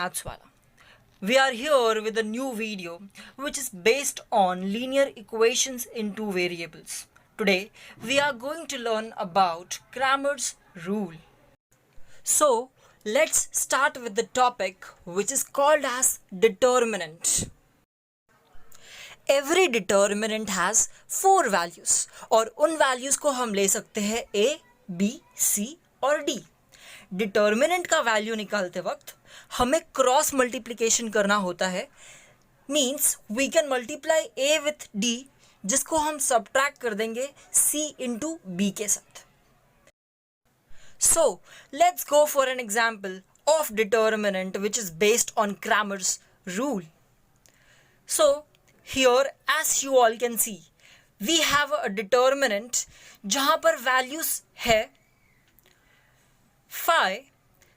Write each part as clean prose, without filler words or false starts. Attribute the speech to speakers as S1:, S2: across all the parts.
S1: Maths Wala. We are here with a new video which is based on linear equations in two variables. Today we are going to learn about Cramer's rule. So let's start with the topic which is called as determinant. Every determinant has four values और उन values को हम ले सकते हैं A, B, C और D. Determinant का value निकालते वक्त हमें क्रॉस मल्टीप्लिकेशन करना होता है. Means we can multiply a with d, जिसको हम सबट्रैक्ट कर देंगे सी इंटू बी के साथ. So let's go for an example of determinant which is based on Cramer's rule. So here as you all can see we have a determinant जहां पर values है 5,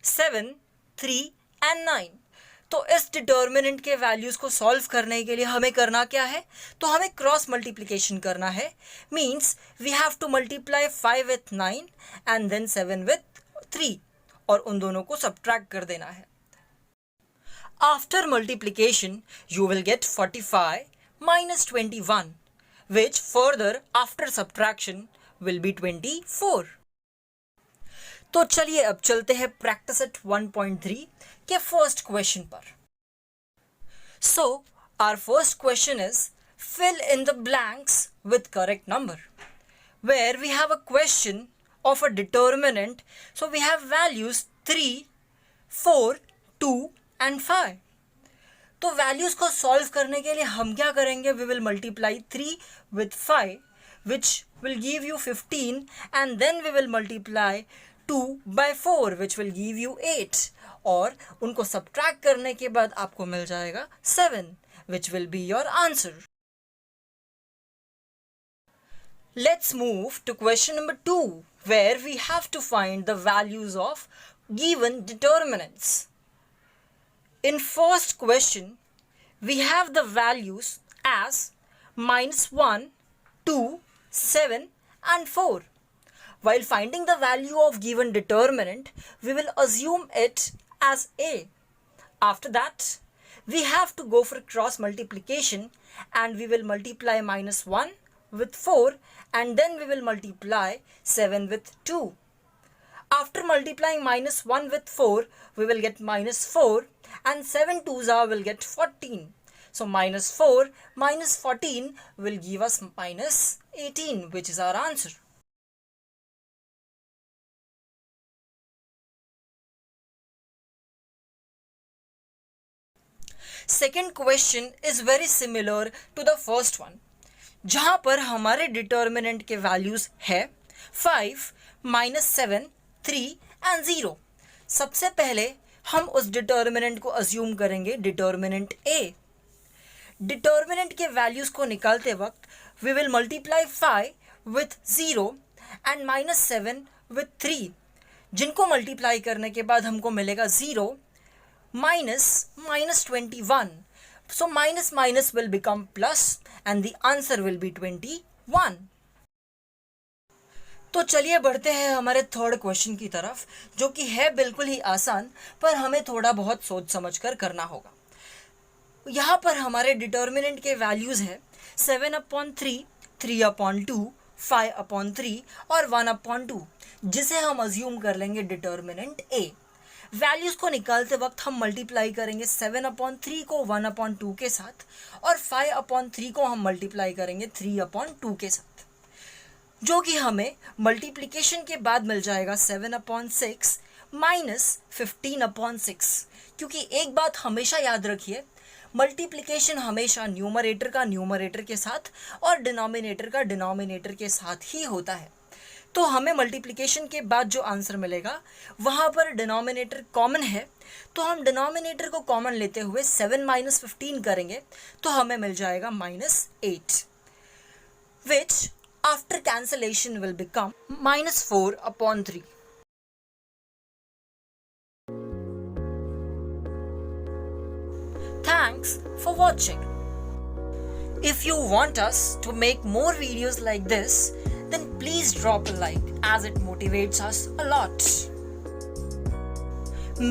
S1: 7, 3 and 9. तो इस डिटर्मिनेंट के वैल्यूज को solve करने के लिए हमें करना क्या है, तो हमें क्रॉस मल्टीप्लिकेशन करना है. Means we have to multiply 5 with 9 and then 7 with 3 और उन दोनों को सबट्रैक्ट कर देना है. After multiplication you will get 45 minus 21 which further after subtraction will be 24. तो चलिए अब चलते हैं प्रैक्टिस एट 1.3 के फर्स्ट क्वेश्चन पर. So our first question is fill in the blanks with correct number, where we have a question of a determinant. So we have values 3, 4, 2 and 5. तो values को solve करने के लिए हम क्या करेंगे, we will multiply 3 with 5 which will give you 15 and then we will multiply 2 by 4 which will give you 8 और उनको सबट्रैक्ट करने के बाद आपको मिल जाएगा 7 which will be your answer. Let's move to question number 2 where we have to find the values of given determinants. In first question, we have the values as -1, 2, 7 and 4. While finding the value of given determinant, we will assume it as A. After that, we have to go for cross multiplication and we will multiply -1 with 4 and then we will multiply 7 with 2. After multiplying -1 with 4, we will get -4 and 7 2s will get 14. So -4 minus 14 will give us -18 which is our answer. Second question is very similar to the first one, जहाँ पर हमारे determinant के values है 5, -7, 3 and 0. सबसे पहले हम उस determinant को अज्यूम करेंगे डिटर्मिनेंट A. डिटर्मिनेंट के वैल्यूज को निकालते वक्त we will multiply 5 with 0 and -7 with 3, जिनको मल्टीप्लाई करने के बाद हमको मिलेगा 0 -21. So minus will become plus and the answer will be 21. तो चलिए बढ़ते हैं हमारे थर्ड क्वेश्चन की तरफ, जो कि है बिल्कुल ही आसान पर हमें थोड़ा बहुत सोच समझ कर करना होगा. यहाँ पर हमारे डिटर्मिनेंट के वैल्यूज है 7/3, 3/2, 5/3 और 1/2, जिसे हम अज्यूम कर लेंगे डिटर्मिनेंट A. वैल्यूज को निकालते वक्त हम मल्टीप्लाई करेंगे 7/3 को 1/2 के साथ और 5/3 को हम मल्टीप्लाई करेंगे 3/2 के साथ, जो कि हमें मल्टीप्लिकेशन के बाद मिल जाएगा 7/6 माइनस 15/6. क्योंकि एक बात हमेशा याद रखिए, मल्टीप्लिकेशन हमेशा न्यूमरेटर का न्यूमरेटर के साथ और डिनोमिनेटर का डिनोमिनेटर के साथ ही होता है. तो हमें मल्टीप्लिकेशन के बाद जो आंसर मिलेगा वहाँ पर डिनोमिनेटर कॉमन है, तो हम डिनोमिनेटर को कॉमन लेते हुए 7 - 15 करेंगे तो हमें मिल जाएगा -8 which after cancellation will become -4/3. Thanks for watching. If you want us to make more videos like this, then please drop a like as it motivates us a lot.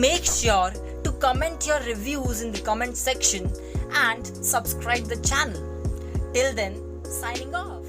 S1: Make sure to comment your reviews in the comment section and subscribe the channel. Till then, signing off.